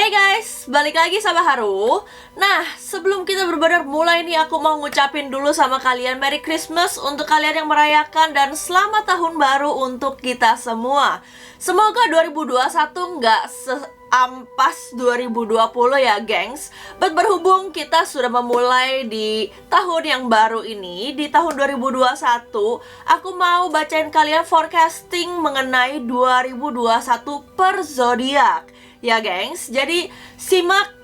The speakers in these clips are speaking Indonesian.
Hey guys, balik lagi sama Haru. Nah, sebelum kita benar-benar mulai nih, aku mau ngucapin dulu sama kalian Merry Christmas untuk kalian yang merayakan, dan selamat tahun baru untuk kita semua. Semoga 2021 nggak seampas 2020 ya gengs. But berhubung kita sudah memulai di tahun yang baru ini, di tahun 2021, aku mau bacain kalian forecasting mengenai 2021 per zodiak. Ya gengs, jadi simak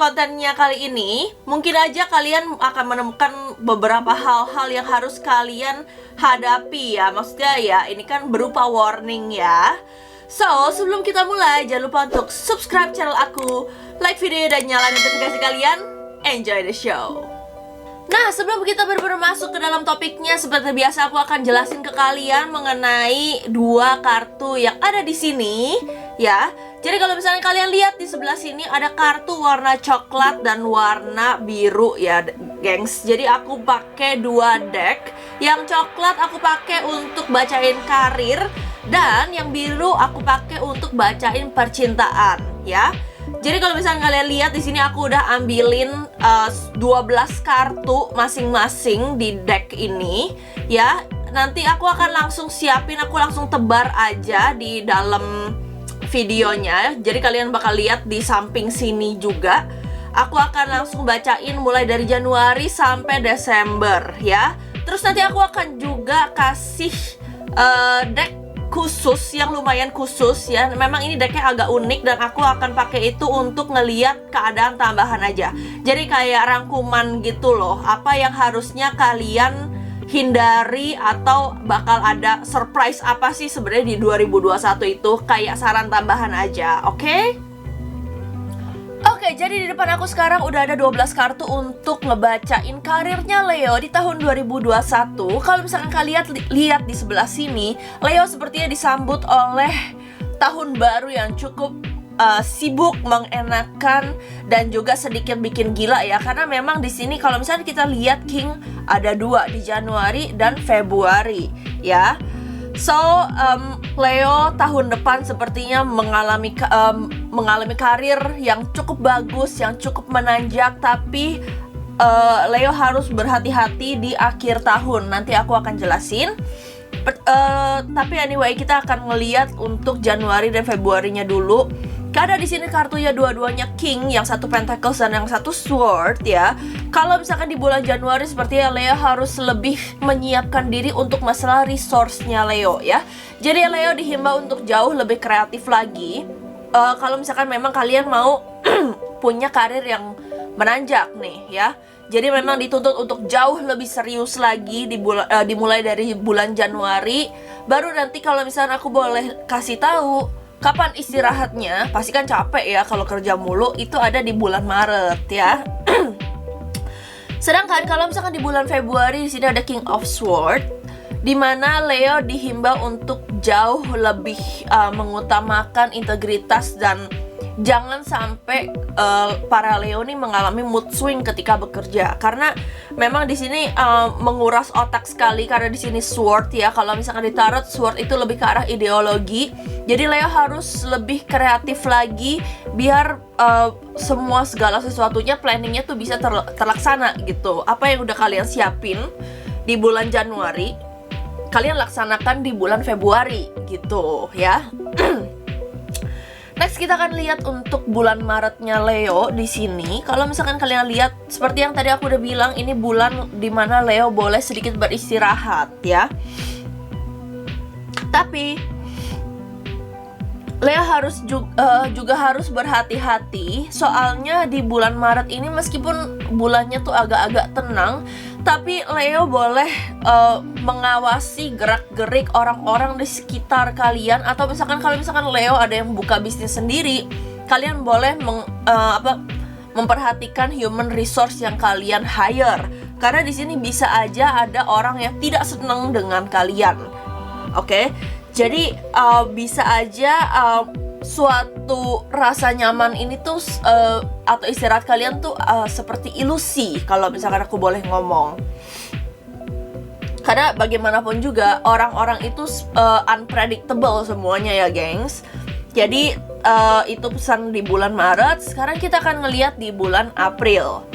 kontennya kali ini. Mungkin aja kalian akan menemukan beberapa hal-hal yang harus kalian hadapi ya. Maksudnya ya, ini kan berupa warning ya. So, sebelum kita mulai, jangan lupa untuk subscribe channel aku, like video dan nyalain notifikasi kalian. Enjoy the show. Nah, sebelum kita benar-benar masuk ke dalam topiknya, seperti biasa aku akan jelasin ke kalian mengenai dua kartu yang ada di sini ya. Jadi kalau misalnya kalian lihat di sebelah sini ada kartu warna coklat dan warna biru ya, gengs. Jadi aku pakai dua deck. Yang coklat aku pakai untuk bacain karir, dan yang biru aku pakai untuk bacain percintaan ya. Jadi kalau misalnya kalian lihat di sini aku udah ambilin 12 kartu masing-masing di deck ini ya. Nanti aku akan langsung siapin, aku langsung tebar aja di dalam videonya. Jadi kalian bakal lihat di samping sini juga. Aku akan langsung bacain mulai dari Januari sampai Desember ya. Terus nanti aku akan juga kasih deck khusus yang lumayan khusus ya. Memang ini decknya agak unik dan aku akan pakai itu untuk ngeliat keadaan tambahan aja. Jadi kayak rangkuman gitu loh, apa yang harusnya kalian hindari atau bakal ada surprise apa sih sebenarnya di 2021 itu, kayak saran tambahan aja, oke? Oke, jadi di depan aku sekarang udah ada 12 kartu untuk ngebacain karirnya Leo di tahun 2021. Kalau misalkan kalian lihat di sebelah sini, Leo sepertinya disambut oleh tahun baru yang cukup sibuk, mengenakan, dan juga sedikit bikin gila ya. Karena memang di sini kalau misalnya kita lihat King ada dua di Januari dan Februari ya. So, Leo tahun depan sepertinya mengalami karir yang cukup bagus, yang cukup menanjak. Tapi Leo harus berhati-hati di akhir tahun. Nanti aku akan jelasin. Tapi anyway, kita akan ngeliat untuk Januari dan Februarinya dulu. Karena di sini kartunya dua-duanya King, yang satu Pentacles dan yang satu Sword ya. Kalau misalkan di bulan Januari sepertinya Leo harus lebih menyiapkan diri untuk masalah resource-nya Leo ya. Jadi Leo dihimbau untuk jauh lebih kreatif lagi. Kalau misalkan memang kalian mau punya karir yang menanjak nih ya. Jadi memang dituntut untuk jauh lebih serius lagi dimulai dari bulan Januari. Baru nanti kalau misalkan aku boleh kasih tahu kapan istirahatnya, pasti kan capek ya kalau kerja mulu, itu ada di bulan Maret ya. Sedangkan kalau misalkan di bulan Februari di sini ada King of Swords, di mana Leo dihimbau untuk jauh lebih mengutamakan integritas, dan jangan sampai para Leo nih mengalami mood swing ketika bekerja, karena memang di sini menguras otak sekali. Karena di sini Sword ya, kalau misalkan di tarot Sword itu lebih ke arah ideologi. Jadi Leo harus lebih kreatif lagi biar semua segala sesuatunya, planningnya tuh bisa terlaksana gitu. Apa yang udah kalian siapin di bulan Januari, kalian laksanakan di bulan Februari gitu ya. Next kita akan lihat untuk bulan Maretnya Leo di sini. Kalau misalkan kalian lihat, seperti yang tadi aku udah bilang, ini bulan dimana Leo boleh sedikit beristirahat ya. Tapi Leo harus juga harus berhati-hati, soalnya di bulan Maret ini meskipun bulannya tuh agak-agak tenang, tapi Leo boleh mengawasi gerak-gerik orang-orang di sekitar kalian. Atau misalkan kalau misalkan Leo ada yang buka bisnis sendiri, kalian boleh memperhatikan human resource yang kalian hire. Karena di sini bisa aja ada orang yang tidak senang dengan kalian. Oke? Jadi bisa aja suatu rasa nyaman ini tuh atau istirahat kalian tuh seperti ilusi, kalau misalkan aku boleh ngomong. Karena bagaimanapun juga orang-orang itu unpredictable semuanya ya gengs. Jadi itu pesan di bulan Maret. Sekarang kita akan ngeliat di bulan April.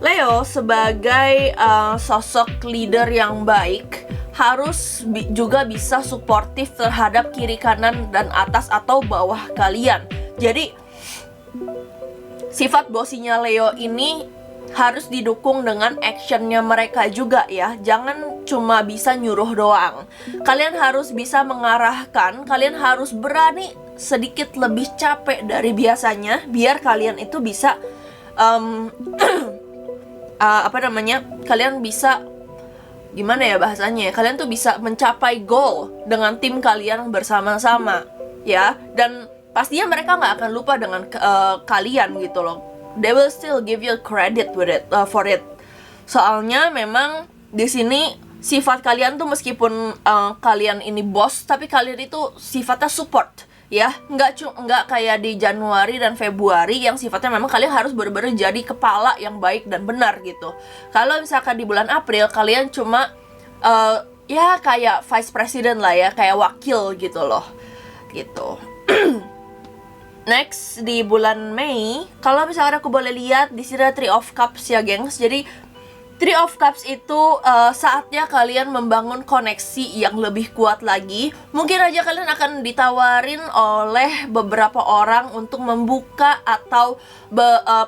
Leo sebagai sosok leader yang baik harus juga bisa suportif terhadap kiri kanan dan atas atau bawah kalian. Jadi sifat bossinya Leo ini harus didukung dengan actionnya mereka juga ya. Jangan cuma bisa nyuruh doang. Kalian harus bisa mengarahkan. Kalian harus berani sedikit lebih capek dari biasanya, biar kalian itu bisa kalian bisa, gimana ya bahasanya ya, kalian tuh bisa mencapai goal dengan tim kalian bersama-sama ya. Dan pastinya mereka nggak akan lupa dengan kalian gitu loh. They will still give you credit with it, for it. Soalnya memang di sini sifat kalian tuh meskipun kalian ini bos, tapi kalian itu sifatnya support ya. Nggak kayak di Januari dan Februari yang sifatnya memang kalian harus benar-benar jadi kepala yang baik dan benar gitu. Kalau misalkan di bulan April kalian cuma ya kayak vice president lah ya, kayak wakil gitu loh gitu. Next di bulan Mei, kalau misalkan aku boleh lihat di sini ada Three of Cups ya gengs. Jadi Three of Cups itu saatnya kalian membangun koneksi yang lebih kuat lagi. Mungkin aja kalian akan ditawarin oleh beberapa orang untuk membuka atau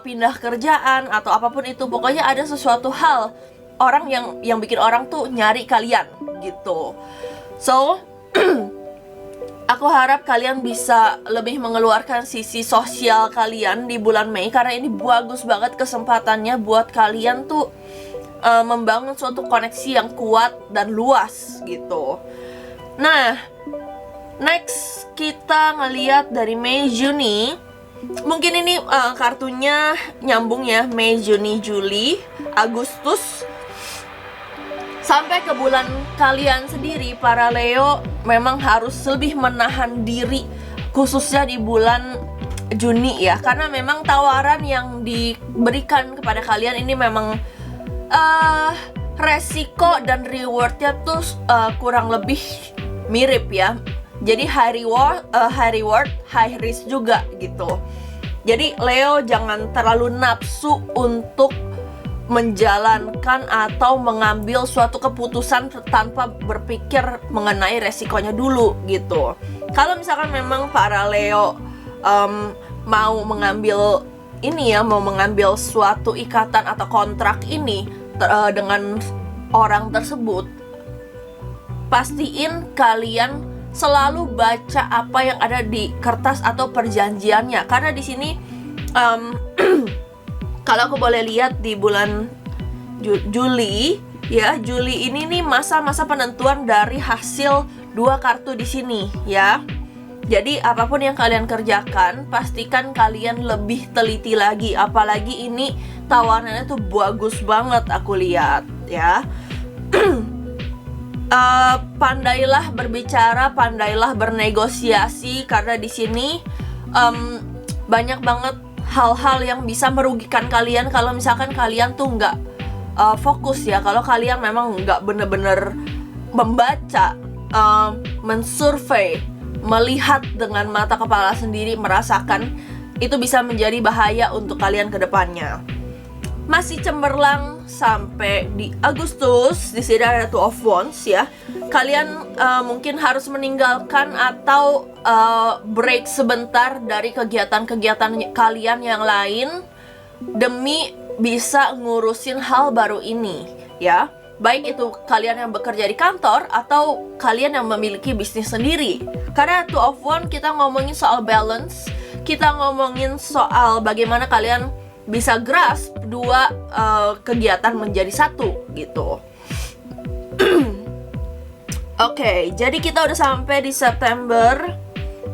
pindah kerjaan atau apapun itu. Pokoknya ada sesuatu hal orang yang bikin orang tuh nyari kalian gitu. So aku harap kalian bisa lebih mengeluarkan sisi sosial kalian di bulan Mei, karena ini bagus banget kesempatannya buat kalian tuh membangun suatu koneksi yang kuat dan luas gitu. Nah, next kita ngeliat dari Mei, Juni. Mungkin ini kartunya nyambung ya, Mei, Juni, Juli, Agustus. Sampai ke bulan kalian sendiri, para Leo memang harus lebih menahan diri, khususnya di bulan Juni ya. Karena memang tawaran yang diberikan kepada kalian ini memang resiko dan rewardnya tuh kurang lebih mirip ya. Jadi high reward, high risk juga gitu. Jadi Leo jangan terlalu nafsu untuk menjalankan atau mengambil suatu keputusan tanpa berpikir mengenai resikonya dulu gitu. Kalau misalkan memang para Leo mau mengambil ini ya, mau mengambil suatu ikatan atau kontrak ini dengan orang tersebut, pastiin kalian selalu baca apa yang ada di kertas atau perjanjiannya. Karena di sini kalau aku boleh lihat di bulan Juli ya, Juli ini nih masa-masa penentuan dari hasil dua kartu di sini ya. Jadi apapun yang kalian kerjakan, pastikan kalian lebih teliti lagi. Apalagi ini tawarannya tuh bagus banget aku lihat ya. Pandailah berbicara, pandailah bernegosiasi, karena di sini banyak banget hal-hal yang bisa merugikan kalian kalau misalkan kalian tuh nggak fokus ya. Kalau kalian memang nggak bener-bener membaca, mensurvey, melihat dengan mata kepala sendiri, merasakan, itu bisa menjadi bahaya untuk kalian ke depannya. Masih cemerlang sampai di Agustus. Di sini ada Two of Wands ya. Kalian mungkin harus meninggalkan atau break sebentar dari kegiatan-kegiatan kalian yang lain demi bisa ngurusin hal baru ini ya. Baik itu kalian yang bekerja di kantor atau kalian yang memiliki bisnis sendiri. Karena Two of Wands kita ngomongin soal balance, kita ngomongin soal bagaimana kalian bisa grasp dua kegiatan menjadi satu gitu. Oke, jadi kita udah sampai di September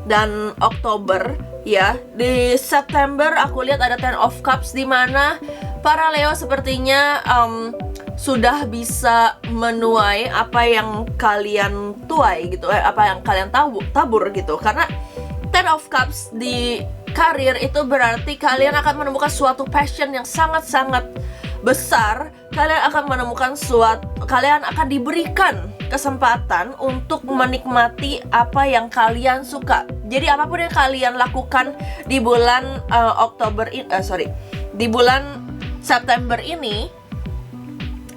dan Oktober ya. Di September aku lihat ada Ten of Cups, di mana para Leo sepertinya sudah bisa menuai apa yang kalian tuai gitu, apa yang kalian tabur gitu. Karena Ten of Cups di karir itu berarti kalian akan menemukan suatu passion yang sangat-sangat besar. Kalian akan menemukan kalian akan diberikan kesempatan untuk menikmati apa yang kalian suka. Jadi apapun yang kalian lakukan di bulan di bulan September ini,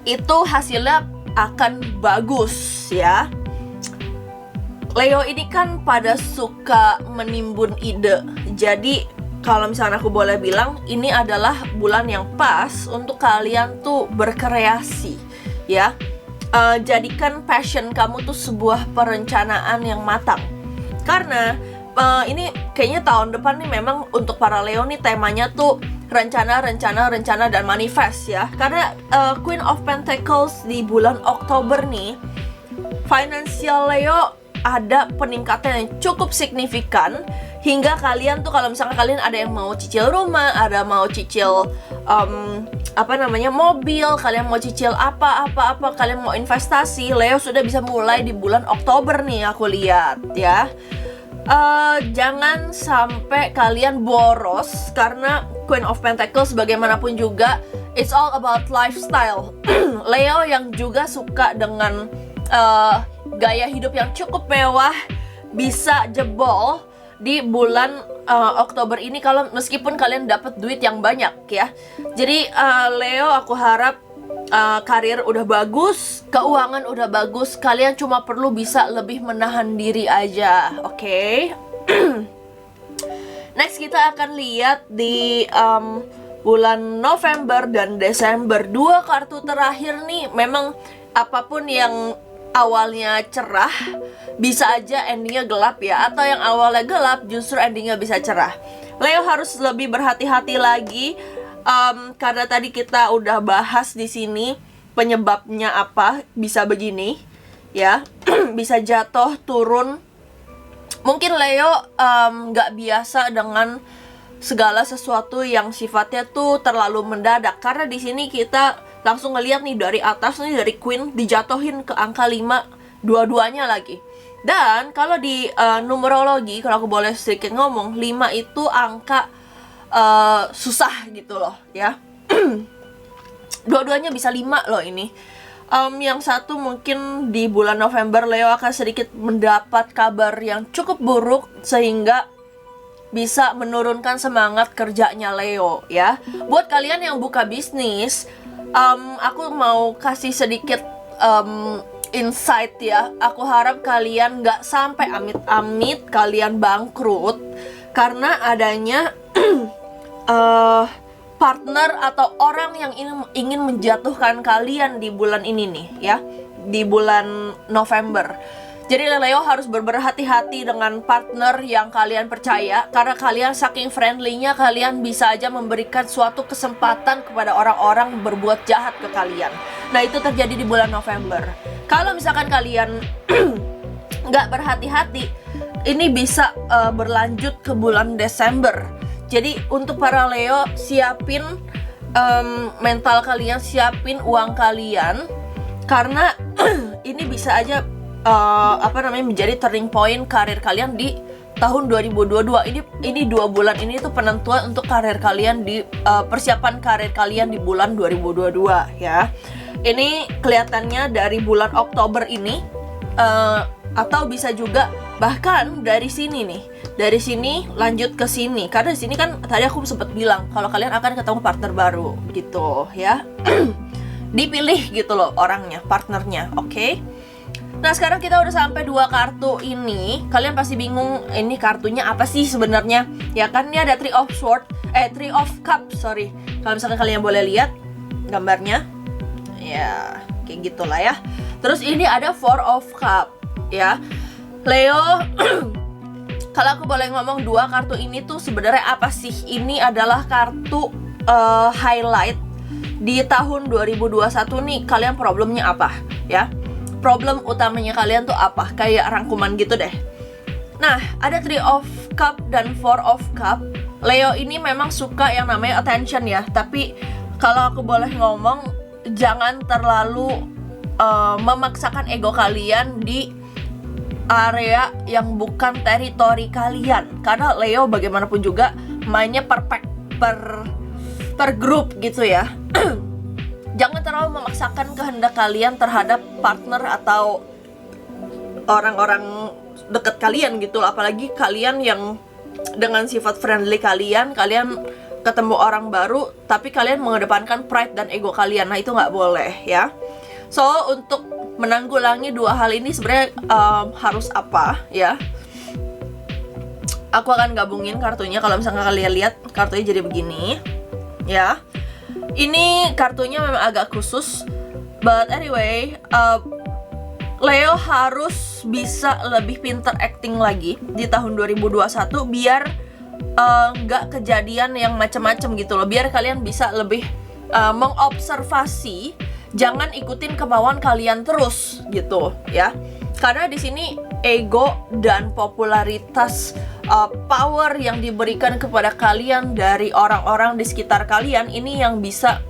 itu hasilnya akan bagus ya. Leo ini kan pada suka menimbun ide. Jadi kalau misalnya aku boleh bilang, ini adalah bulan yang pas untuk kalian tuh berkreasi ya. Jadikan passion kamu tuh sebuah perencanaan yang matang. Karena ini kayaknya tahun depan nih memang untuk para Leo nih temanya tuh rencana dan manifest ya. Karena Queen of Pentacles di bulan Oktober nih, financial Leo ada peningkatan yang cukup signifikan. Hingga kalian tuh kalau misalkan kalian ada yang mau cicil rumah, ada mau cicil mobil, kalian mau cicil apa, kalian mau investasi, Leo sudah bisa mulai di bulan Oktober nih aku lihat ya. Jangan sampai kalian boros, karena Queen of Pentacles bagaimanapun juga it's all about lifestyle. Leo yang juga suka dengan gaya hidup yang cukup mewah bisa jebol di bulan Oktober ini kalau meskipun kalian dapat duit yang banyak ya. Jadi Leo, aku harap karir udah bagus, keuangan udah bagus, kalian cuma perlu bisa lebih menahan diri aja, oke? Next kita akan lihat di bulan November dan Desember. Dua kartu terakhir nih memang apapun yang awalnya cerah bisa aja endingnya gelap ya, atau yang awalnya gelap justru endingnya bisa cerah. Leo harus lebih berhati-hati lagi karena tadi kita udah bahas di sini penyebabnya apa bisa begini ya. Bisa jatuh turun. Mungkin Leo nggak biasa dengan segala sesuatu yang sifatnya tuh terlalu mendadak, karena di sini kita langsung ngeliat nih dari atas nih, dari Queen dijatuhin ke angka 5 dua-duanya lagi. Dan kalau di numerologi, kalau aku boleh sedikit ngomong, 5 itu angka susah gitu loh ya. Dua-duanya bisa 5 loh ini. Yang satu mungkin di bulan November Leo akan sedikit mendapat kabar yang cukup buruk sehingga bisa menurunkan semangat kerjanya Leo ya. Buat kalian yang buka bisnis, aku mau kasih sedikit insight ya. Aku harap kalian nggak sampai amit-amit kalian bangkrut karena adanya partner atau orang yang ingin menjatuhkan kalian di bulan ini nih ya, di bulan November. Jadi Leo harus berhati-hati dengan partner yang kalian percaya, karena kalian saking friendly-nya kalian bisa aja memberikan suatu kesempatan kepada orang-orang berbuat jahat ke kalian. Nah itu terjadi di bulan November. Kalau misalkan kalian nggak berhati-hati, ini bisa berlanjut ke bulan Desember. Jadi untuk para Leo, siapin mental kalian, siapin uang kalian, karena ini bisa aja menjadi turning point karir kalian di tahun 2022. Ini 2 bulan ini tuh penentuan untuk karir kalian di persiapan karir kalian di bulan 2022 ya. Ini kelihatannya dari bulan Oktober ini atau bisa juga bahkan dari sini nih. Dari sini lanjut ke sini. Karena di sini kan tadi aku sempat bilang kalau kalian akan ketemu partner baru gitu ya. Dipilih gitu loh orangnya, partnernya, oke? Nah sekarang kita udah sampai 2 kartu ini. Kalian pasti bingung ini kartunya apa sih sebenarnya? Ya kan ini ada Three of Cups, sorry. Kalau misalkan kalian boleh lihat gambarnya, ya kayak gitulah ya. Terus ini ada Four of Cups ya. Leo, kalau aku boleh ngomong 2 kartu ini tuh sebenarnya apa sih? Ini adalah kartu highlight di tahun 2021 nih. Kalian problemnya apa ya? Problem utamanya kalian tuh apa? Kayak rangkuman gitu deh. Nah, ada Three of Cup dan Four of Cup. Leo ini memang suka yang namanya attention ya. Tapi kalau aku boleh ngomong, jangan terlalu memaksakan ego kalian di area yang bukan teritori kalian. Karena Leo bagaimanapun juga mainnya per grup gitu ya. Jangan terlalu memaksakan kehendak kalian terhadap partner atau orang-orang deket kalian gitu loh. Apalagi kalian yang dengan sifat friendly kalian ketemu orang baru tapi kalian mengedepankan pride dan ego kalian. Nah itu nggak boleh ya. So untuk menanggulangi dua hal ini sebenarnya harus apa ya? Aku akan gabungin kartunya. Kalau misalnya kalian lihat kartunya jadi begini ya. Ini kartunya memang agak khusus, but anyway, Leo harus bisa lebih pinter acting lagi di tahun 2021 biar nggak kejadian yang macam-macam gitu loh. Biar kalian bisa lebih mengobservasi, jangan ikutin kemauan kalian terus gitu ya. Karena di sini ego dan popularitas, power yang diberikan kepada kalian dari orang-orang di sekitar kalian ini yang bisa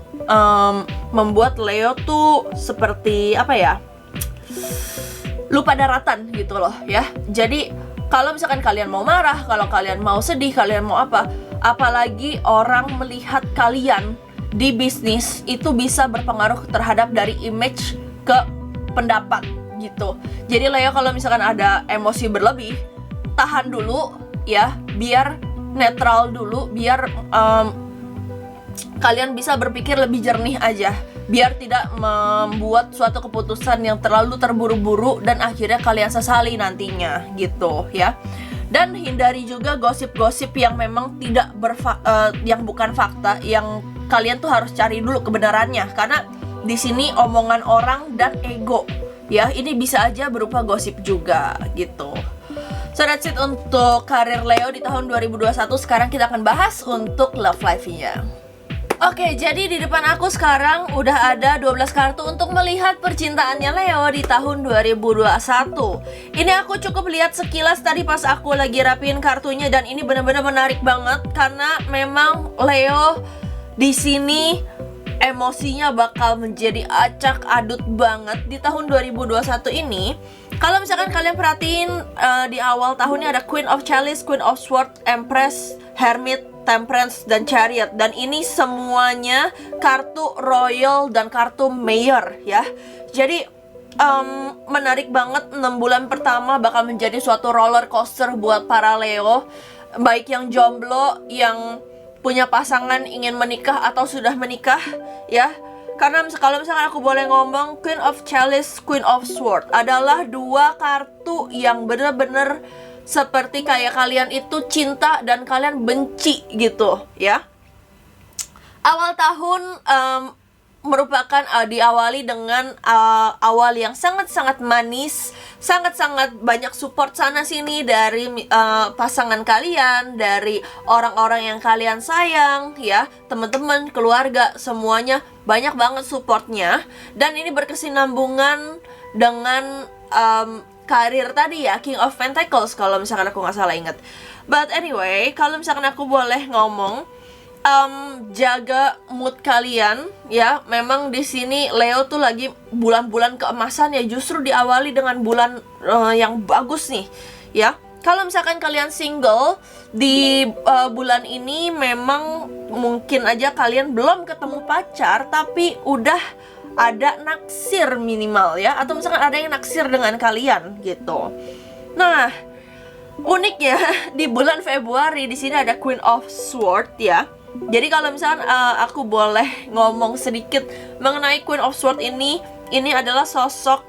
membuat Leo tuh seperti apa ya? Lupa daratan gitu loh ya. Jadi kalau misalkan kalian mau marah, kalau kalian mau sedih, kalian mau apa, apalagi orang melihat kalian di bisnis itu bisa berpengaruh terhadap dari image ke pendapat gitu. Jadi Leo kalau misalkan ada emosi berlebih, tahan dulu ya, biar netral dulu, biar kalian bisa berpikir lebih jernih aja, biar tidak membuat suatu keputusan yang terlalu terburu-buru dan akhirnya kalian sesali nantinya gitu ya. Dan hindari juga gosip-gosip yang memang tidak yang bukan fakta, yang kalian tuh harus cari dulu kebenarannya, karena di sini omongan orang dan ego ya, ini bisa aja berupa gosip juga gitu. So that's it untuk karir Leo di tahun 2021. Sekarang kita akan bahas untuk love life-nya. Oke, jadi di depan aku sekarang udah ada 12 kartu untuk melihat percintaannya Leo di tahun 2021. Ini aku cukup lihat sekilas tadi pas aku lagi rapiin kartunya, dan ini benar-benar menarik banget karena memang Leo di sini emosinya bakal menjadi acak adut banget di tahun 2021 ini. Kalau misalkan kalian perhatiin di awal tahunnya ada Queen of Chalice, Queen of Swords, Empress, Hermit, Temperance, dan Chariot. Dan ini semuanya kartu Royal dan kartu Mayor ya. Jadi menarik banget. 6 bulan pertama bakal menjadi suatu roller coaster buat para Leo, baik yang jomblo, yang punya pasangan, ingin menikah atau sudah menikah ya. Karena kalau misalkan aku boleh ngomong, Queen of Chalice, Queen of Swords adalah dua kartu yang bener-bener seperti kayak kalian itu cinta dan kalian benci gitu ya. Awal tahun merupakan diawali dengan awal yang sangat-sangat manis, sangat-sangat banyak support sana sini dari pasangan kalian, dari orang-orang yang kalian sayang ya, teman-teman, keluarga, semuanya banyak banget supportnya. Dan ini berkesinambungan dengan karir tadi ya, King of Pentacles kalau misalkan aku nggak salah ingat. But anyway, kalau misalkan aku boleh ngomong, jaga mood kalian ya. Memang di sini Leo tuh lagi bulan-bulan keemasan ya, justru diawali dengan bulan yang bagus nih ya. Kalau misalkan kalian single di bulan ini, memang mungkin aja kalian belum ketemu pacar tapi udah ada naksir minimal ya, atau misalkan ada yang naksir dengan kalian gitu. Nah, uniknya di bulan Februari di sini ada Queen of Swords ya. Jadi kalau misalkan aku boleh ngomong sedikit mengenai Queen of Swords ini adalah sosok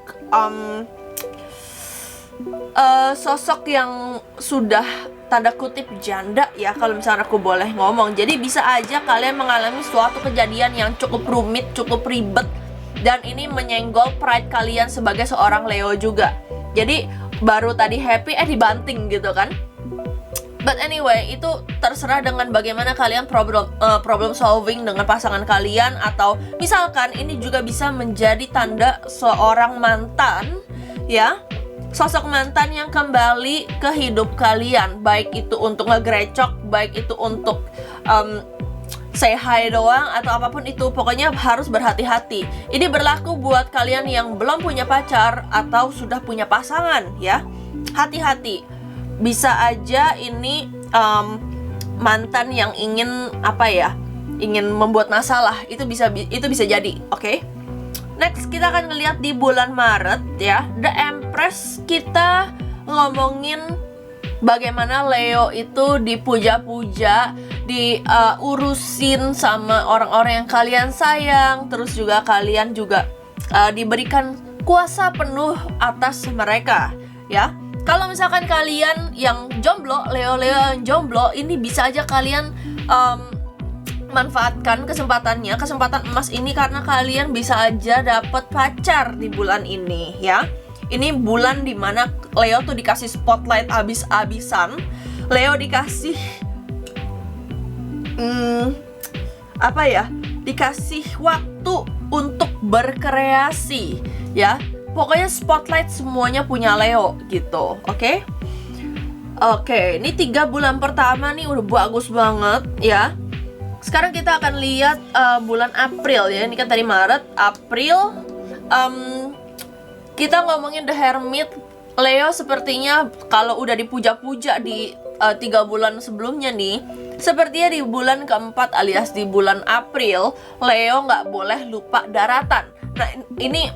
sosok yang sudah tanda kutip janda ya, kalau misalkan aku boleh ngomong. Jadi bisa aja kalian mengalami suatu kejadian yang cukup rumit, cukup ribet, dan ini menyenggol pride kalian sebagai seorang Leo juga. Jadi baru tadi happy dibanting gitu kan. But anyway, itu terserah dengan bagaimana kalian problem solving dengan pasangan kalian. Atau misalkan ini juga bisa menjadi tanda seorang mantan ya, sosok mantan yang kembali ke hidup kalian, baik itu untuk ngegrecok, baik itu untuk say hi doang, atau apapun itu. Pokoknya harus berhati-hati. Ini berlaku buat kalian yang belum punya pacar atau sudah punya pasangan ya. Hati-hati, bisa aja ini mantan yang ingin ingin membuat masalah. Itu bisa jadi, oke? Next kita akan ngeliat di bulan Maret ya, The Empress. Kita ngomongin bagaimana Leo itu dipuja-puja, diurusin sama orang-orang yang kalian sayang. Terus juga kalian juga diberikan kuasa penuh atas mereka ya. Kalau misalkan kalian yang jomblo, Leo yang jomblo, ini bisa aja kalian manfaatkan kesempatan emas ini, karena kalian bisa aja dapat pacar di bulan ini ya. Ini bulan dimana Leo tuh dikasih spotlight abis-abisan. Leo dikasih dikasih waktu untuk berkreasi ya. Pokoknya spotlight semuanya punya Leo gitu. Oke, ini 3 bulan pertama nih udah bagus banget ya. Sekarang kita akan lihat bulan April ya. Ini kan tadi Maret, April. Kita ngomongin The Hermit. Leo sepertinya kalau udah dipuja-puja di 3 bulan sebelumnya nih, sepertinya di bulan keempat alias di bulan April, Leo nggak boleh lupa daratan. Nah ini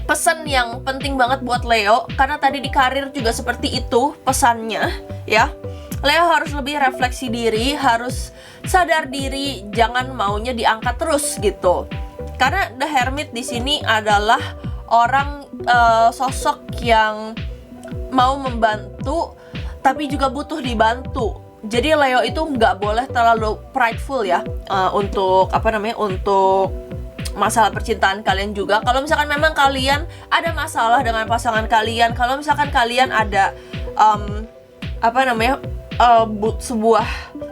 pesan yang penting banget buat Leo, karena tadi di karir juga seperti itu pesannya ya. Leo harus lebih refleksi diri, harus sadar diri, jangan maunya diangkat terus gitu. Karena The Hermit di sini adalah orang sosok yang mau membantu tapi juga butuh dibantu. Jadi Leo itu nggak boleh terlalu prideful ya untuk untuk masalah percintaan kalian juga. Kalau misalkan memang kalian ada masalah dengan pasangan kalian, kalau misalkan kalian ada sebuah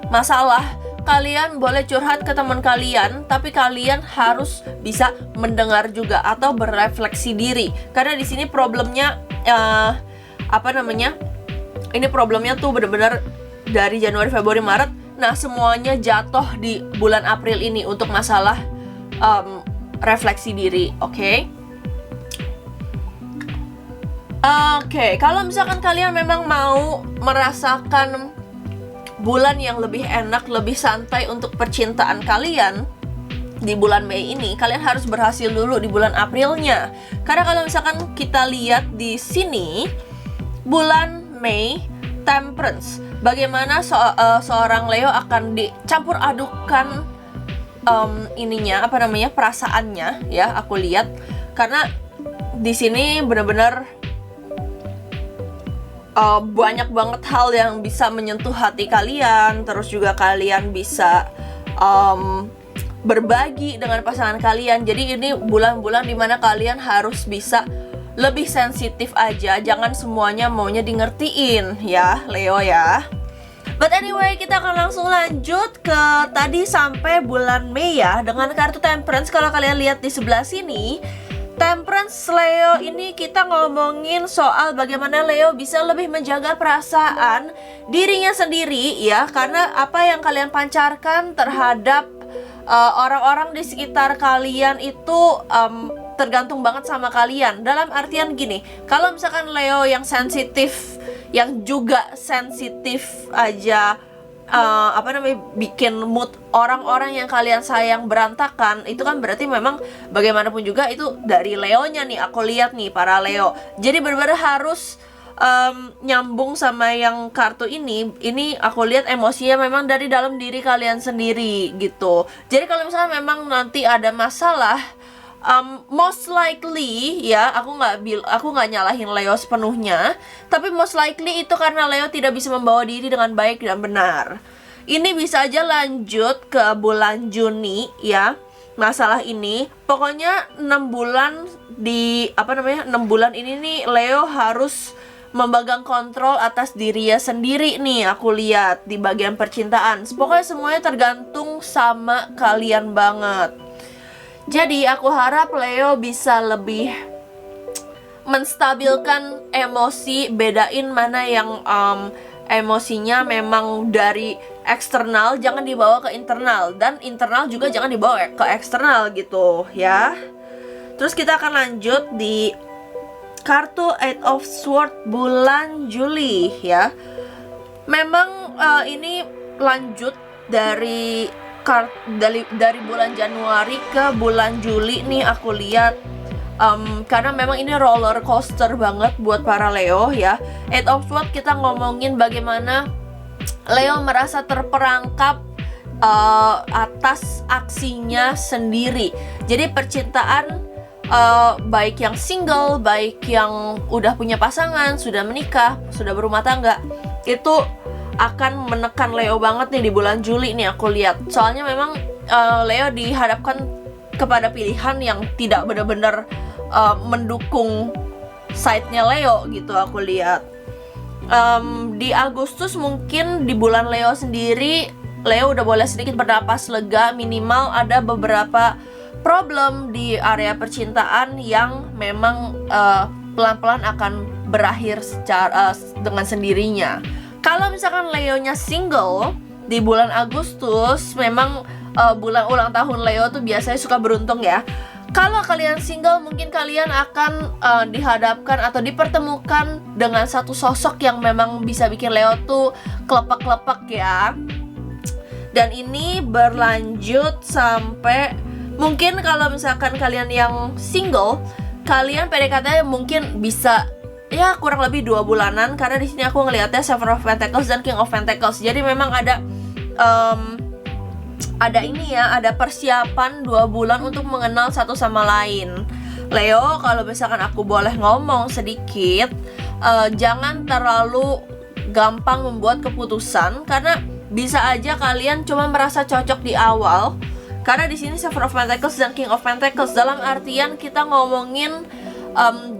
masalah, kalian boleh curhat ke teman kalian, tapi kalian harus bisa mendengar juga atau berefleksi diri. Karena di sini problemnya ini problemnya tuh bener-bener dari Januari, Februari, Maret. Nah semuanya jatuh di bulan April ini untuk masalah refleksi diri. Oke, kalau misalkan kalian memang mau merasakan bulan yang lebih enak, lebih santai untuk percintaan kalian di bulan Mei ini, kalian harus berhasil dulu di bulan Aprilnya. Karena kalau misalkan kita lihat di sini, bulan Mei Temperance, bagaimana seorang Leo akan dicampur adukan perasaannya ya. Aku lihat karena di sini benar-benar banyak banget hal yang bisa menyentuh hati kalian. Terus juga kalian bisa berbagi dengan pasangan kalian. Jadi ini bulan-bulan dimana kalian harus bisa lebih sensitif aja. Jangan semuanya maunya di ngertiin ya Leo ya. But anyway, kita akan langsung lanjut ke tadi sampai bulan Mei ya, dengan kartu Temperance. Kalau kalian lihat di sebelah sini, Temperance Leo ini kita ngomongin soal bagaimana Leo bisa lebih menjaga perasaan dirinya sendiri ya. Karena apa yang kalian pancarkan terhadap orang-orang di sekitar kalian itu tergantung banget sama kalian. Dalam artian gini, kalau misalkan Leo yang sensitif, yang juga sensitif aja bikin mood orang-orang yang kalian sayang berantakan, itu kan berarti memang bagaimanapun juga itu dari Leonya nih. Aku lihat nih para Leo, jadi benar-benar harus nyambung sama yang kartu ini aku lihat emosinya memang dari dalam diri kalian sendiri gitu. Jadi kalau misalnya memang nanti ada masalah, most likely ya, aku nggak nyalahin Leo sepenuhnya, tapi most likely itu karena Leo tidak bisa membawa diri dengan baik dan benar. Ini bisa aja lanjut ke bulan Juni ya, masalah ini. Pokoknya 6 bulan di 6 bulan ini nih Leo harus memegang kontrol atas dirinya sendiri nih. Aku lihat di bagian percintaan, pokoknya semuanya tergantung sama kalian banget. Jadi aku harap Leo bisa lebih menstabilkan emosi, bedain mana yang emosinya memang dari eksternal, jangan dibawa ke internal, dan internal juga jangan dibawa ke eksternal gitu ya. Terus kita akan lanjut di kartu Eight of Swords bulan Juli ya. Memang ini lanjut dari dari bulan Januari ke bulan Juli nih aku lihat, karena memang ini roller coaster banget buat para Leo ya. Eight of Swords kita ngomongin bagaimana Leo merasa terperangkap atas aksinya sendiri. Jadi percintaan, baik yang single, baik yang udah punya pasangan, sudah menikah, sudah berumah tangga, itu akan menekan Leo banget nih di bulan Juli nih aku lihat. Soalnya memang Leo dihadapkan kepada pilihan yang tidak benar-benar mendukung side-nya Leo gitu aku lihat. Di Agustus mungkin di bulan Leo sendiri, Leo udah boleh sedikit bernapas lega, minimal ada beberapa problem di area percintaan yang memang pelan-pelan akan berakhir dengan sendirinya. Kalau misalkan Leonya single di bulan Agustus, memang bulan ulang tahun Leo tuh biasanya suka beruntung ya. Kalau kalian single, mungkin kalian akan dihadapkan atau dipertemukan dengan satu sosok yang memang bisa bikin Leo tuh kelepak-kelepak ya. Dan ini berlanjut sampai, mungkin kalau misalkan kalian yang single, kalian PDKT mungkin bisa ya kurang lebih 2 bulanan, karena di sini aku ngelihatnya Seven of Pentacles dan King of Pentacles. Jadi memang ada ini ya, ada persiapan 2 bulan untuk mengenal satu sama lain. Leo, kalau misalkan aku boleh ngomong sedikit, jangan terlalu gampang membuat keputusan, karena bisa aja kalian cuma merasa cocok di awal. Karena di sini Seven of Pentacles dan King of Pentacles, dalam artian kita ngomongin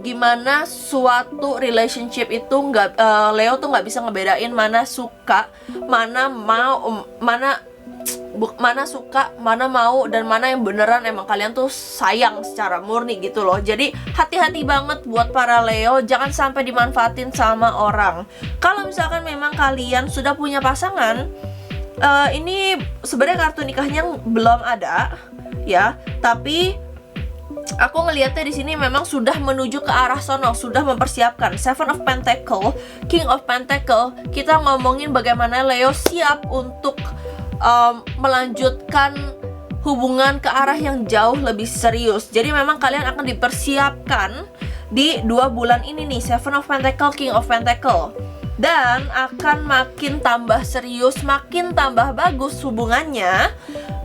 gimana suatu relationship itu Leo tuh nggak bisa ngebedain mana suka, mana suka, mana mau, dan mana yang beneran emang kalian tuh sayang secara murni gitu loh. Jadi hati-hati banget buat para Leo, jangan sampai dimanfaatin sama orang. Kalau misalkan memang kalian sudah punya pasangan, ini sebenarnya kartu nikahnya belum ada ya, tapi aku ngelihatnya di sini memang sudah menuju ke arah sono, sudah mempersiapkan. Seven of Pentacle, King of Pentacle, kita ngomongin bagaimana Leo siap untuk melanjutkan hubungan ke arah yang jauh lebih serius. Jadi memang kalian akan dipersiapkan di 2 bulan ini nih, Seven of Pentacle, King of Pentacle, dan akan makin tambah serius, makin tambah bagus hubungannya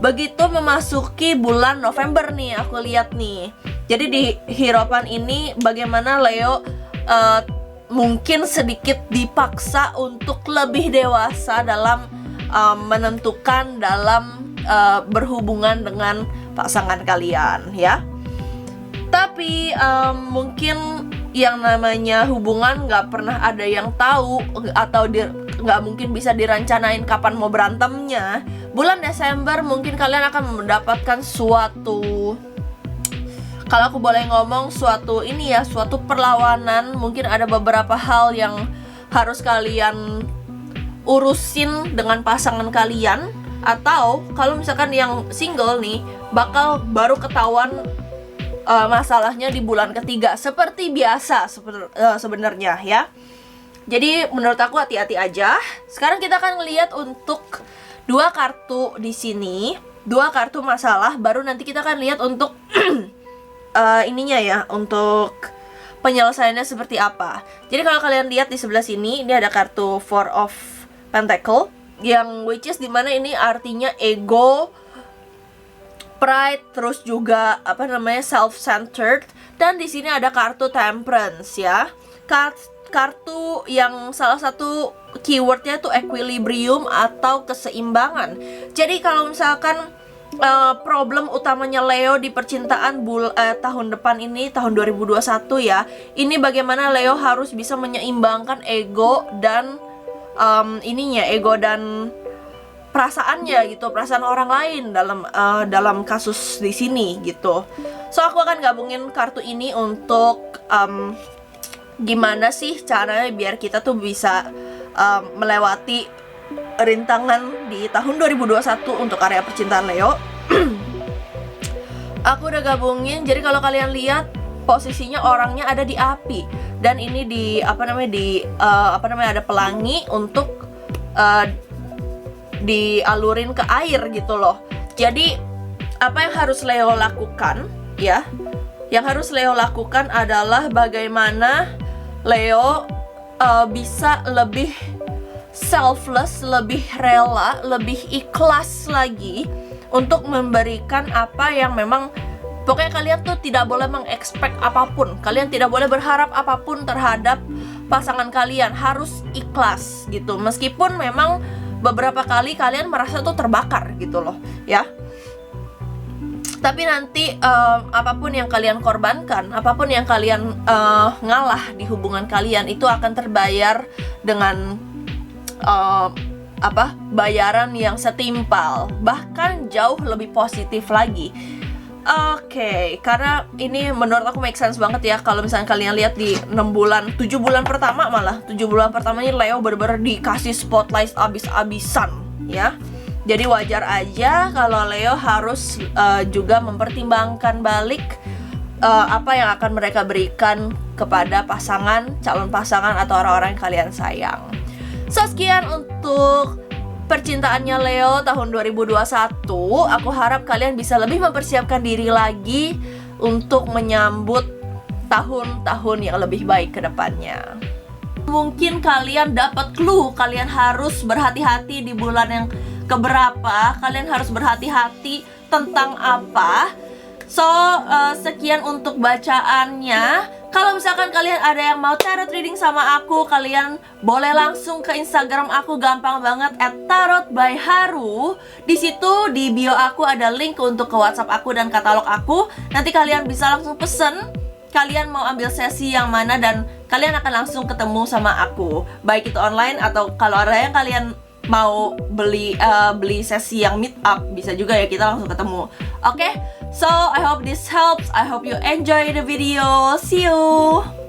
begitu memasuki bulan November nih aku lihat nih. Jadi di hirapan ini bagaimana Leo mungkin sedikit dipaksa untuk lebih dewasa dalam menentukan, dalam berhubungan dengan pasangan kalian ya. Tapi mungkin yang namanya hubungan nggak pernah ada yang tahu, atau nggak mungkin bisa dirancanain kapan mau berantemnya. Bulan Desember mungkin kalian akan mendapatkan suatu, kalau aku boleh ngomong, suatu perlawanan. Mungkin ada beberapa hal yang harus kalian urusin dengan pasangan kalian, atau kalau misalkan yang single nih, bakal baru ketahuan masalahnya di bulan ketiga seperti biasa sebenarnya ya. Jadi menurut aku hati-hati aja. Sekarang kita akan lihat untuk 2 kartu di sini, 2 kartu masalah, baru nanti kita akan lihat untuk ininya ya, untuk penyelesaiannya seperti apa. Jadi kalau kalian lihat di sebelah sini, ini ada kartu Four of Pentacle, yang which is dimana ini artinya ego, pride, terus juga self-centered. Dan di sini ada kartu Temperance ya. Kartu yang salah satu keywordnya tuh equilibrium atau keseimbangan. Jadi kalau misalkan problem utamanya Leo di percintaan tahun depan ini, tahun 2021 ya, ini bagaimana Leo harus bisa menyeimbangkan ego dan ego dan perasaannya gitu, perasaan orang lain dalam kasus di sini gitu. So aku akan gabungin kartu ini untuk gimana sih caranya biar kita tuh bisa melewati rintangan di tahun 2021 untuk area percintaan Leo. Aku udah gabungin. Jadi kalau kalian lihat posisinya orangnya ada di api, dan ini ada pelangi untuk dialurin ke air gitu loh. Jadi apa yang harus Leo lakukan ya? Yang harus Leo lakukan adalah bagaimana Leo bisa lebih selfless, lebih rela, lebih ikhlas lagi untuk memberikan apa yang memang, pokoknya kalian tuh tidak boleh mengekspek apapun. Kalian tidak boleh berharap apapun terhadap pasangan kalian. Harus ikhlas gitu. Meskipun memang beberapa kali kalian merasa tuh terbakar gitu loh ya. Tapi nanti apapun yang kalian korbankan, apapun yang kalian ngalah di hubungan kalian, itu akan terbayar dengan bayaran yang setimpal, bahkan jauh lebih positif lagi. Oke, karena ini menurut aku make sense banget ya. Kalau misalnya kalian lihat di 7 bulan pertama, malah 7 bulan pertama ini Leo bener-bener dikasih spotlight abis-abisan ya. Jadi wajar aja kalau Leo harus juga mempertimbangkan balik apa yang akan mereka berikan kepada calon pasangan atau orang-orang yang kalian sayang. So, sekian untuk percintaannya Leo tahun 2021. Aku harap kalian bisa lebih mempersiapkan diri lagi untuk menyambut tahun-tahun yang lebih baik ke depannya. Mungkin kalian dapat clue, kalian harus berhati-hati di bulan yang keberapa, kalian harus berhati-hati tentang apa. So, sekian untuk bacaannya. Kalau misalkan kalian ada yang mau tarot reading sama aku, kalian boleh langsung ke Instagram aku, gampang banget, @tarotbyharu. Di situ di bio aku ada link untuk ke WhatsApp aku dan katalog aku. Nanti kalian bisa langsung pesen kalian mau ambil sesi yang mana, dan kalian akan langsung ketemu sama aku. Baik itu online atau kalau ada yang kalian mau beli sesi yang meet up, bisa juga ya, kita langsung ketemu. Oke? So, I hope this helps. I hope you enjoy the video. See you!